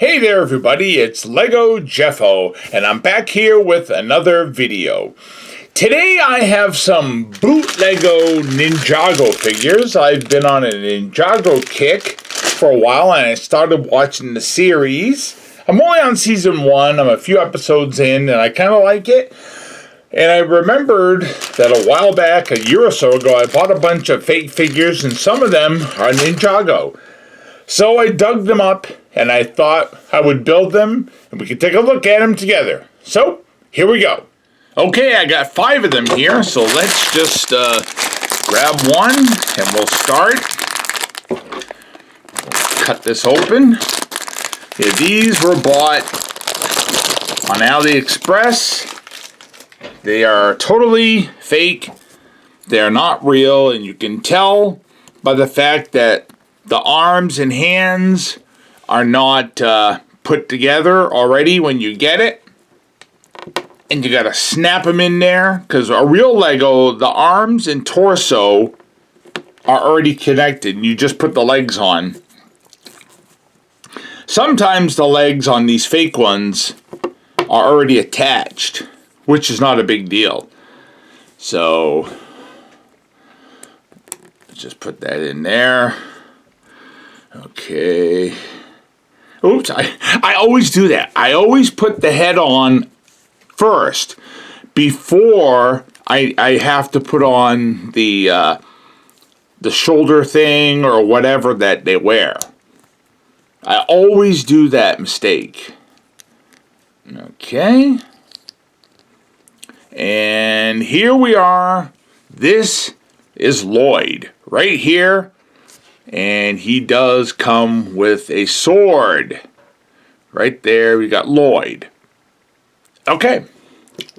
Hey there everybody, it's Lego Jeffo, and I'm back here with another video. Today I have some BOOTLEGO Ninjago figures. I've been on a Ninjago kick for a while and I started watching the series. I'm only on season 1, I'm a few episodes in and I kind of like it. And I remembered that a while back, a year or so ago, I bought a bunch of fake figures and some of them are Ninjago. So I dug them up and I thought I would build them and we could take a look at them together. So here we go. Okay, I got 5 of them here, so let's just grab one and we'll start. We'll cut this open. Yeah, these were bought on AliExpress. They are totally fake. They are not real, and you can tell by the fact that the arms and hands are not put together already when you get it. And you gotta snap them in there, because a real Lego, the arms and torso are already connected. You just put the legs on. Sometimes the legs on these fake ones are already attached, which is not a big deal. So, just put that in there. Okay. Oops, I always do that. I always put the head on first before I have to put on the shoulder thing or whatever that they wear. I always do that mistake. Okay. And here we are. This is Lloyd right here. And he does come with a sword. Right there, we got Lloyd. Okay,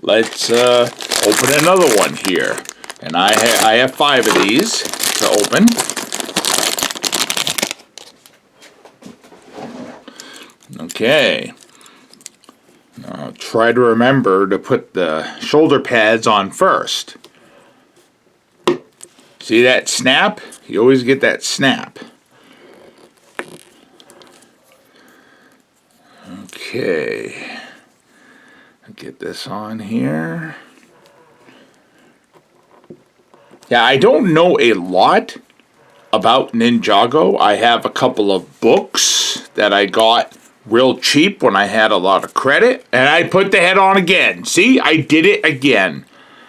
let's open another one here. And I have 5 of these to open. Okay. Now try to remember to put the shoulder pads on first. See that snap? You always get that snap. Okay. Get this on here. Yeah, I don't know a lot about Ninjago. I have a couple of books that I got real cheap when I had a lot of credit. And I put the head on again. See, I did it again.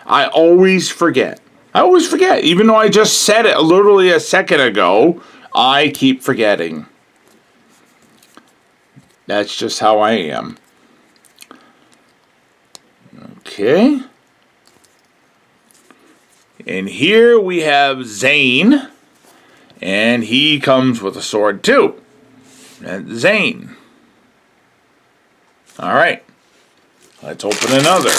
I always forget. Even though I just said it literally a second ago, I keep forgetting. That's just how I am. Okay. And here we have Zane. And he comes with a sword too. That's Zane. Alright. Let's open another.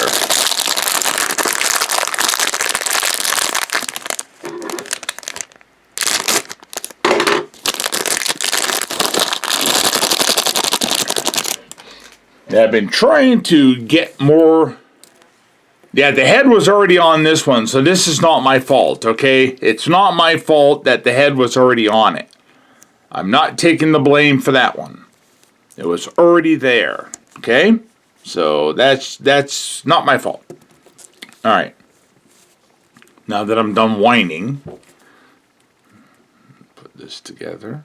I've been trying to get more. Yeah, the head was already on this one, so this is not my fault, okay? It's not my fault that the head was already on it. I'm not taking the blame for that one. It was already there, okay? So that's not my fault. All right. Now that I'm done whining, put this together.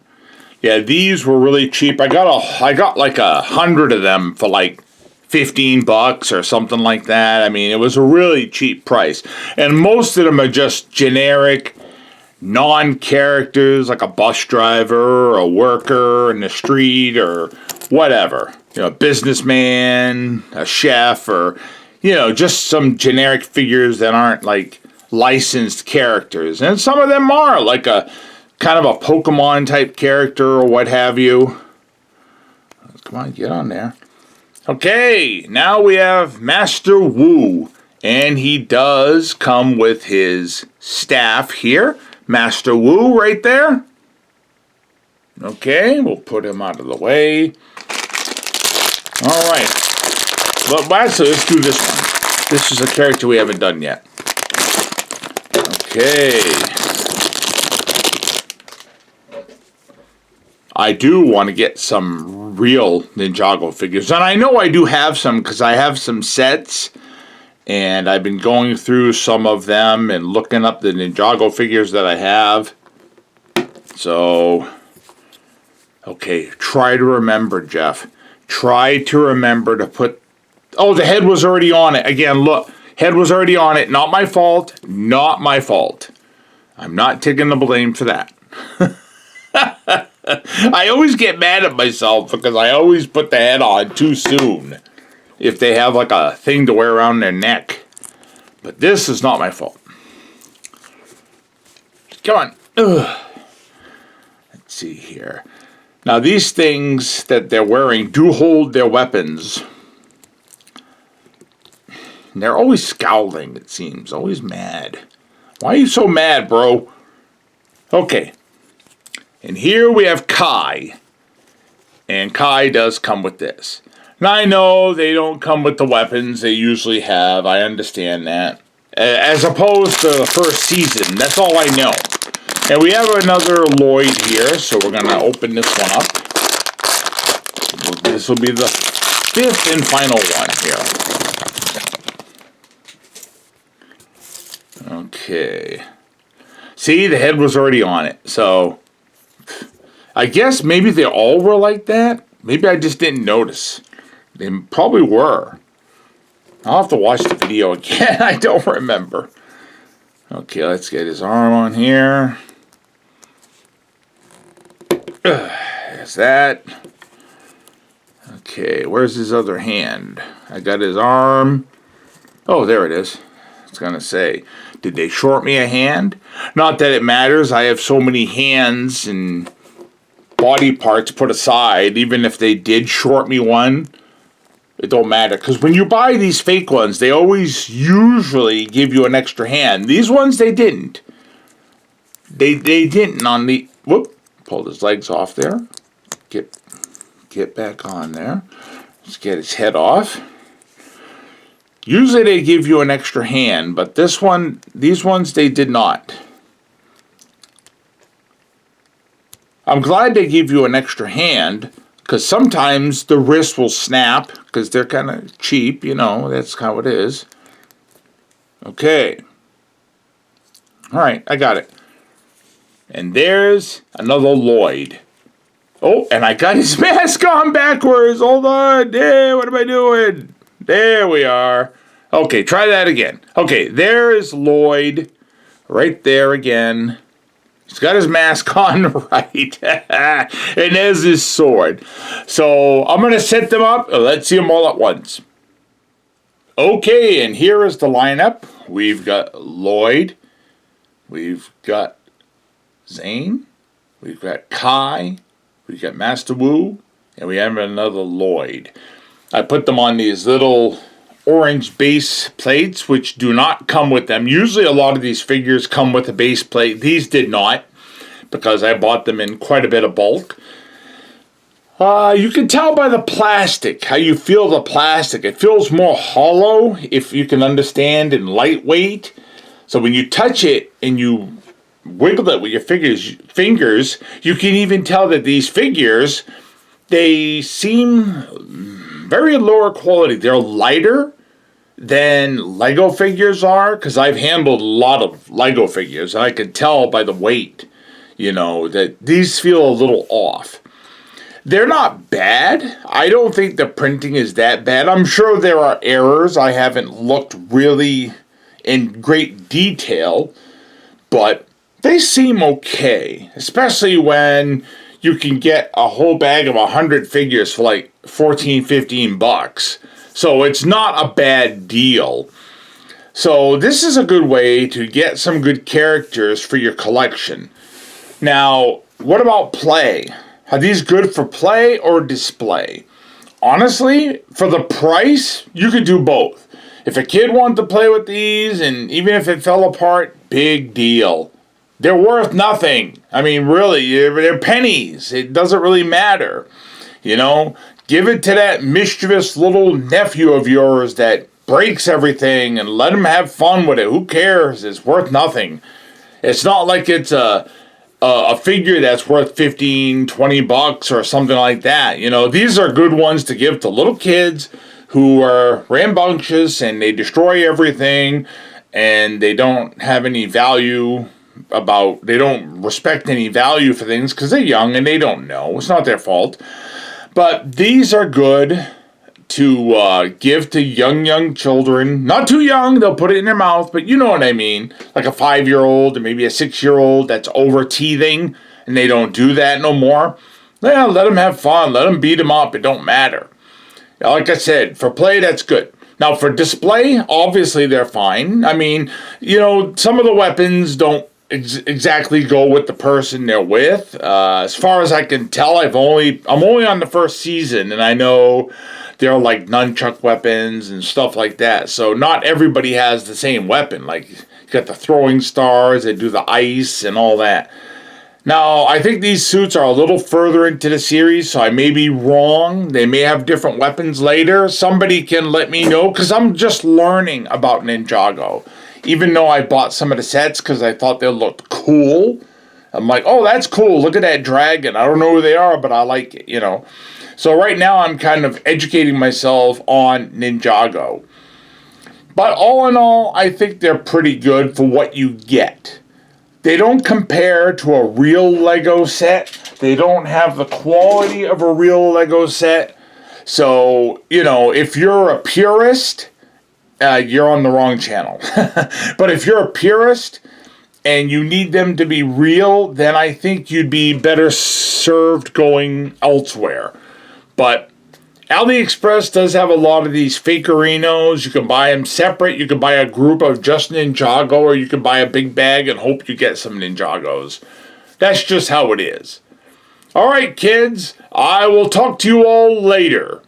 Yeah, these were really cheap. I got like 100 of them for like $15 or something like that. I mean, it was a really cheap price. And most of them are just generic non-characters, like a bus driver or a worker in the street or whatever. You know, a businessman, a chef, or, you know, just some generic figures that aren't like licensed characters. And some of them are like a kind of a Pokemon type character or what have you. Come on, get on there. Okay, now we have Master Wu. And he does come with his staff here. Master Wu right there. Okay, we'll put him out of the way. Alright. But actually, let's do this one. This is a character we haven't done yet. Okay. I do want to get some real Ninjago figures. And I know I do have some because I have some sets. And I've been going through some of them and looking up the Ninjago figures that I have. So, okay, try to remember, Jeff. Try to remember to put... Oh, the head was already on it. Again, look. Head was already on it. Not my fault. Not my fault. I'm not taking the blame for that. I always get mad at myself because I always put the head on too soon. If they have like a thing to wear around their neck. But this is not my fault. Come on. Ugh. Let's see here. Now these things that they're wearing do hold their weapons. And they're always scowling, it seems. Always mad. Why are you so mad, bro? Okay. And here we have Kai. And Kai does come with this. Now, I know they don't come with the weapons they usually have. I understand that. As opposed to the first season. That's all I know. And we have another Lloyd here. So we're going to open this one up. This will be the 5th and final one here. Okay. See, the head was already on it. So, I guess maybe they all were like that. Maybe I just didn't notice. They probably were. I'll have to watch the video again. I don't remember. Okay, let's get his arm on here. There's that. Okay, where's his other hand? I got his arm. Oh, there it is. I was going to say, did they short me a hand? Not that it matters. I have so many hands and body parts put aside. Even if they did short me one, it don't matter, because when you buy these fake ones, they always usually give you an extra hand. These ones, they didn't. They didn't on the... Whoop. Pulled his legs off there. Get back on there. Let's get his head off. Usually they give you an extra hand, but these ones, they did not. I'm glad they give you an extra hand, because sometimes the wrist will snap, because they're kind of cheap, you know, that's how it is. Okay. Alright, I got it. And there's another Lloyd. Oh, and I got his mask on backwards. Hold on. There, what am I doing? There we are. Okay, try that again. Okay, there is Lloyd. Right there again. He's got his mask on right. And there's his sword. So I'm going to set them up. Let's see them all at once. Okay, and here is the lineup. We've got Lloyd. We've got Zane. We've got Kai. We've got Master Wu. And we have another Lloyd. I put them on these little orange base plates, which do not come with them. Usually a lot of these figures come with a base plate. These did not, because I bought them in quite a bit of bulk. You can tell by the plastic, how you feel the plastic. It feels more hollow, if you can understand, and lightweight. So when you touch it and you wiggle it with your fingers, you can even tell that these figures, they seem very lower quality. They're lighter than Lego figures are, because I've handled a lot of Lego figures, and I can tell by the weight, you know, that these feel a little off. They're not bad. I don't think the printing is that bad. I'm sure there are errors. I haven't looked really in great detail, but they seem okay, especially when you can get a whole bag of 100 figures for like 14, 15 bucks. So it's not a bad deal. So this is a good way to get some good characters for your collection. Now, what about play? Are these good for play or display? Honestly, for the price, you could do both. If a kid wanted to play with these, and even if it fell apart, big deal. They're worth nothing. I mean, really, they're pennies. It doesn't really matter. You know, give it to that mischievous little nephew of yours that breaks everything and let him have fun with it. Who cares? It's worth nothing. It's not like it's a a figure that's worth 15, 20 bucks or something like that. You know, these are good ones to give to little kids who are rambunctious and they destroy everything and they don't have any value they don't respect any value for things because they're young and they don't know. It's not their fault. But these are good to give to young children. Not too young, they'll put it in their mouth, but you know what I mean. Like a 5-year-old or maybe a 6-year-old that's over teething and they don't do that no more. Yeah, let them have fun. Let them beat them up. It don't matter. Like I said, for play, that's good. Now, for display, obviously they're fine. I mean, you know, some of the weapons don't exactly go with the person they're with. As far as I can tell, I'm only on the first season, and I know they're like nunchuck weapons and stuff like that. So not everybody has the same weapon. Like, you got the throwing stars, they do the ice and all that. Now, I think these suits are a little further into the series, so I may be wrong. They may have different weapons later. Somebody can let me know, because I'm just learning about Ninjago. Even though I bought some of the sets because I thought they looked cool. I'm like, oh, that's cool. Look at that dragon. I don't know who they are, but I like it, you know. So right now I'm kind of educating myself on Ninjago. But all in all, I think they're pretty good for what you get. They don't compare to a real Lego set. They don't have the quality of a real Lego set. So, you know, if you're a purist, you're on the wrong channel. But if you're a purist and you need them to be real, then I think you'd be better served going elsewhere. But AliExpress does have a lot of these fakerinos. You can buy them separate. You can buy a group of just Ninjago, or you can buy a big bag and hope you get some Ninjagos. That's just how it is. All right, kids. I will talk to you all later.